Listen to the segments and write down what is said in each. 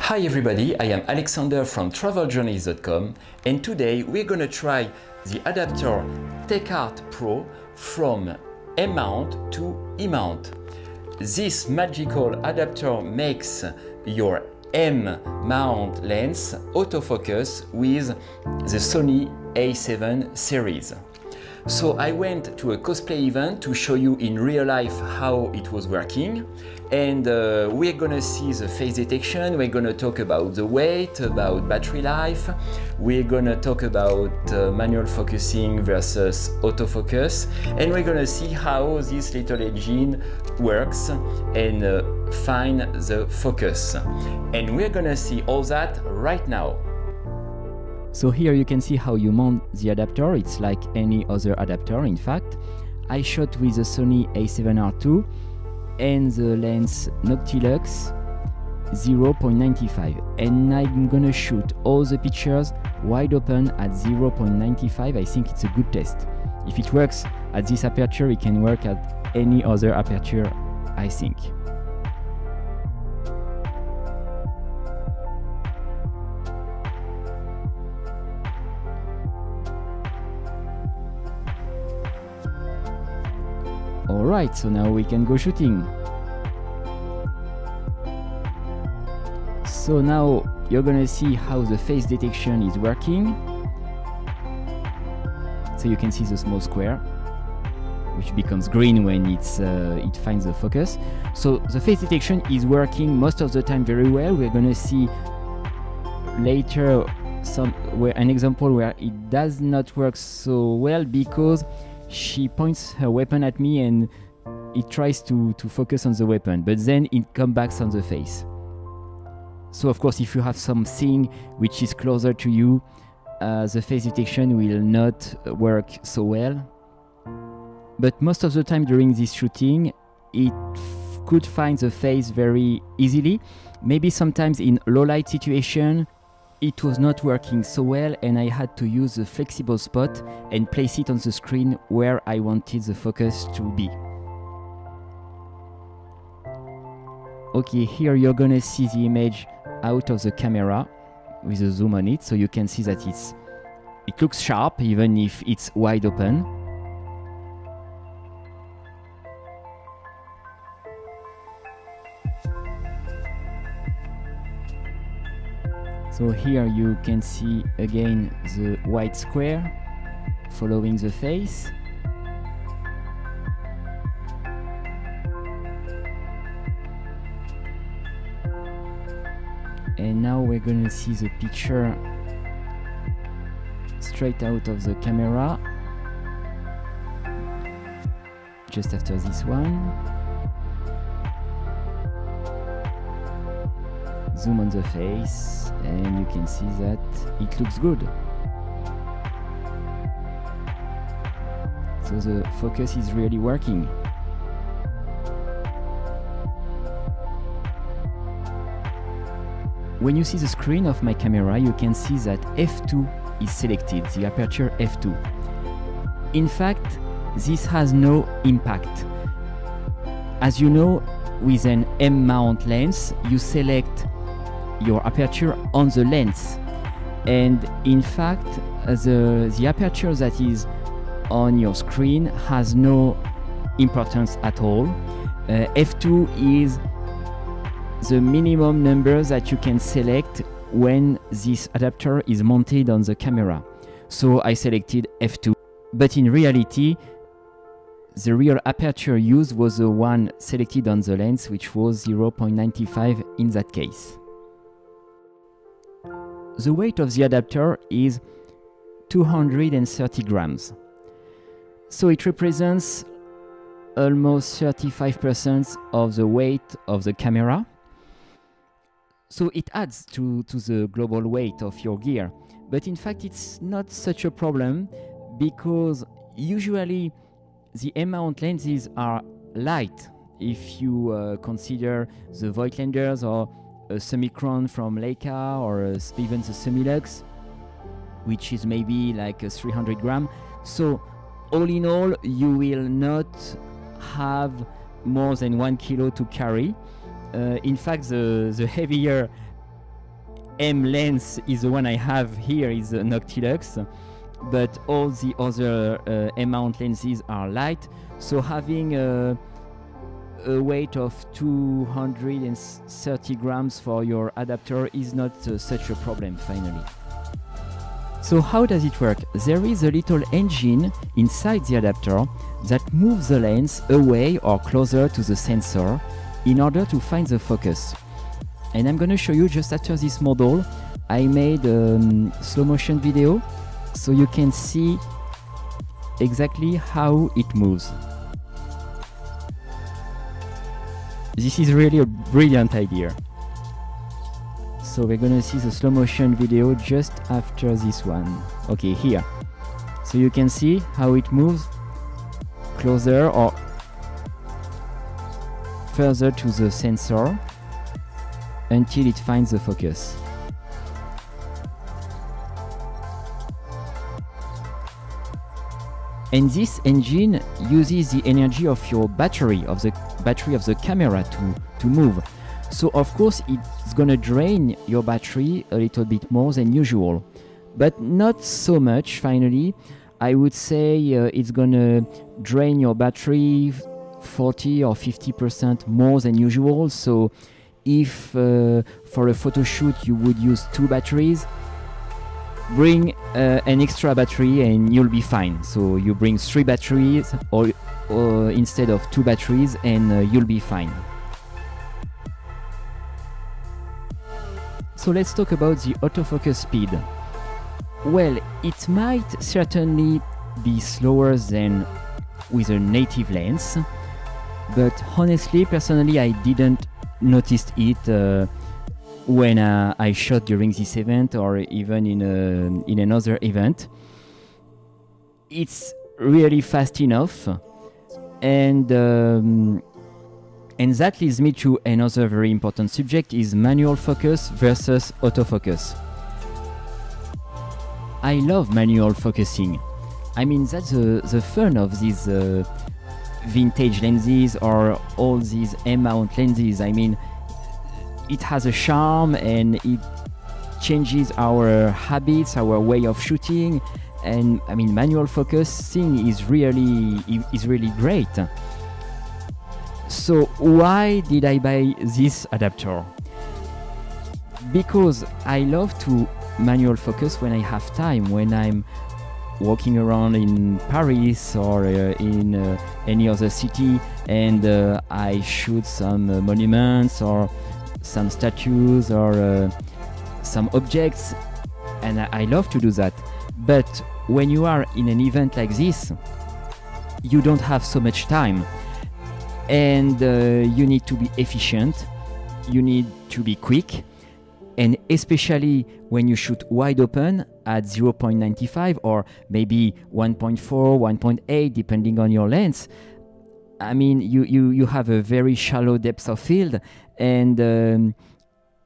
Hi everybody, I am Alexander from TravelJournalist.com, and today we're gonna try the adapter TechArt Pro from M mount to E mount. This magical adapter makes your M mount lens autofocus with the Sony A7 series. So I went to a cosplay event to show you in real life how it was working, and we're gonna see the face detection, we're gonna talk about the weight, about battery life, we're gonna talk about manual focusing versus autofocus, and we're gonna see how this little engine works and find the focus. And we're gonna see all that right now. So here you can see how you mount the adapter. It's like any other adapter. In fact, I shot with the Sony A7R II and the lens Noctilux 0.95, and I'm gonna shoot all the pictures wide open at 0.95. I think it's a good test. If it works at this aperture, it can work at any other aperture, I think. Alright, so now we can go shooting. So now you're gonna see how the face detection is working. So you can see the small square, which becomes green when it finds the focus. So the face detection is working most of the time very well. We're gonna see later an example where it does not work so well because she points her weapon at me and it tries to focus on the weapon, but then it comes back on the face. So of course, if you have something which is closer to you, the face detection will not work so well. But most of the time during this shooting, it could find the face very easily. Maybe sometimes in low light situation, it was not working so well, and I had to use the flexible spot and place it on the screen where I wanted the focus to be. Okay, here you're gonna see the image out of the camera with a zoom on it, so you can see that it looks sharp even if it's wide open. So here you can see again the white square following the face. And now we're gonna see the picture straight out of the camera, just after this one. Zoom on the face, and you can see that it looks good. So the focus is really working. When you see the screen of my camera, you can see that f2 is selected, the aperture f2. In fact, this has no impact. As you know, with an M mount lens, you select your aperture on the lens, and in fact the aperture that is on your screen has no importance at all. F2 is the minimum number that you can select when this adapter is mounted on the camera. So I selected f2, but in reality the real aperture used was the one selected on the lens, which was 0.95 in that case. The weight of the adapter is 230 grams. So it represents almost 35% of the weight of the camera. So it adds to the global weight of your gear. But in fact, it's not such a problem because usually the M mount lenses are light. If you consider the Voigtlanders or a Summicron from Leica, or even the Semilux, which is maybe like a 300 gram. So all in all, you will not have more than 1 kilo to carry. In fact, the heavier M lens is the one I have here, is a Noctilux, but all the other M mount lenses are light, so having a weight of 230 grams for your adapter is not such a problem finally. So how does it work? There is a little engine inside the adapter that moves the lens away or closer to the sensor in order to find the focus. And I'm going to show you just after this model. I made a slow motion video so you can see exactly how it moves. This is really a brilliant idea. So we're gonna see the slow motion video just after this one. Okay, here. So you can see how it moves closer or further to the sensor until it finds the focus. And this engine uses the energy of your battery, of the camera to move. So of course it's gonna drain your battery a little bit more than usual, but not so much finally. I would say it's gonna drain your battery 40 or 50% more than usual. So if for a photo shoot you would use 2 batteries, bring an extra battery and you'll be fine. So you bring 3 batteries or instead of 2 batteries and you'll be fine. So let's talk about the autofocus speed. Well, it might certainly be slower than with a native lens, but honestly, personally, I didn't notice it when I shot during this event or even in another event. It's really fast enough, and that leads me to another very important subject: is manual focus versus autofocus. I love manual focusing. I mean, that's the fun of these vintage lenses or all these M-mount lenses. I mean, it has a charm and it changes our habits, our way of shooting, and I mean, manual focusing is really great. So why did I buy this adapter? Because I love to manual focus when I have time, when I'm walking around in Paris or in any other city, and I shoot some monuments or some statues or some objects, and I love to do that. But when you are in an event like this, you don't have so much time, and you need to be efficient, you need to be quick, and especially when you shoot wide open at 0.95 or maybe 1.4, 1.8, depending on your lens. I mean, you have a very shallow depth of field, and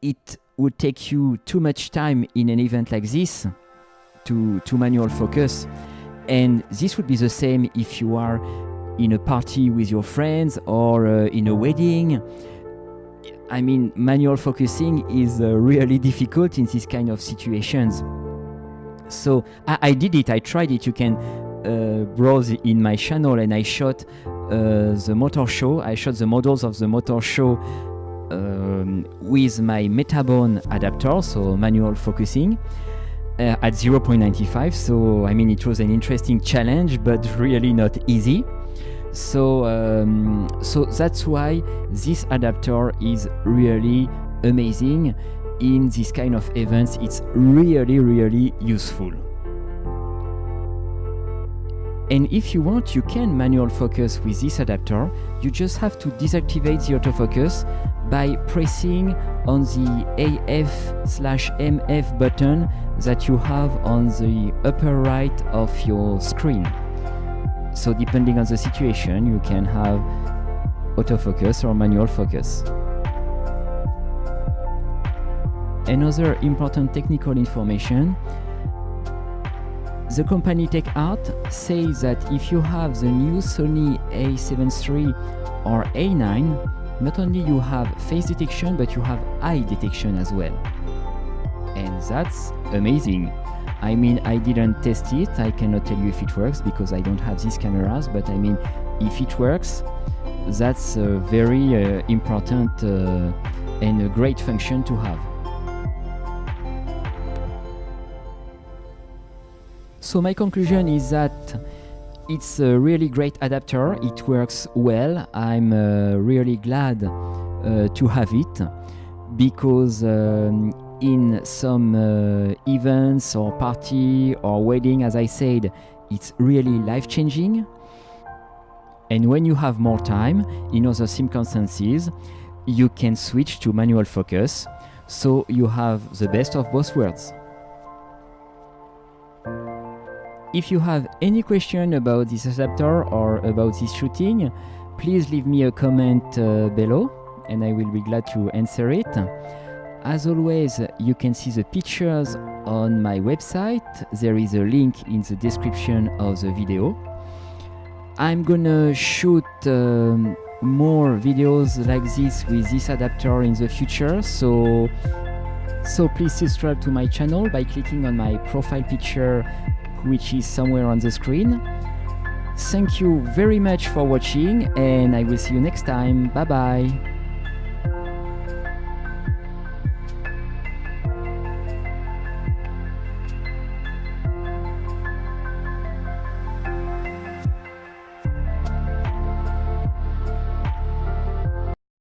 it would take you too much time in an event like this to manual focus. And this would be the same if you are in a party with your friends or in a wedding. I mean, manual focusing is really difficult in these kind of situations. So I did it, I tried it. You can browse in my channel, and I shot the motor show. I shot the models of the motor show with my Metabone adapter, so manual focusing, at 0.95. So I mean, it was an interesting challenge, but really not easy. So that's why this adapter is really amazing. In this kind of events, it's really useful. And if you want, you can manual focus with this adapter. You just have to deactivate the autofocus by pressing on the AF/MF button that you have on the upper right of your screen. So depending on the situation, you can have autofocus or manual focus. Another important technical information: the company TechArt says that if you have the new Sony A7 III or A9, not only you have face detection, but you have eye detection as well. and that's amazing. I mean, I didn't test it, I cannot tell you if it works because I don't have these cameras, but I mean, if it works, that's a very important and a great function to have. So my conclusion is that it's a really great adapter, it works well. I'm really glad to have it because in some events or party or wedding, as I said, it's really life-changing. And when you have more time, in other circumstances, you can switch to manual focus, so you have the best of both worlds. If you have any question about this adapter or about this shooting, please leave me a comment below and I will be glad to answer it. As always, you can see the pictures on my website. There is a link in the description of the video. I'm gonna shoot more videos like this with this adapter in the future, so please subscribe to my channel by clicking on my profile picture, which is somewhere on the screen. Thank you very much for watching and I will see you next time. Bye bye.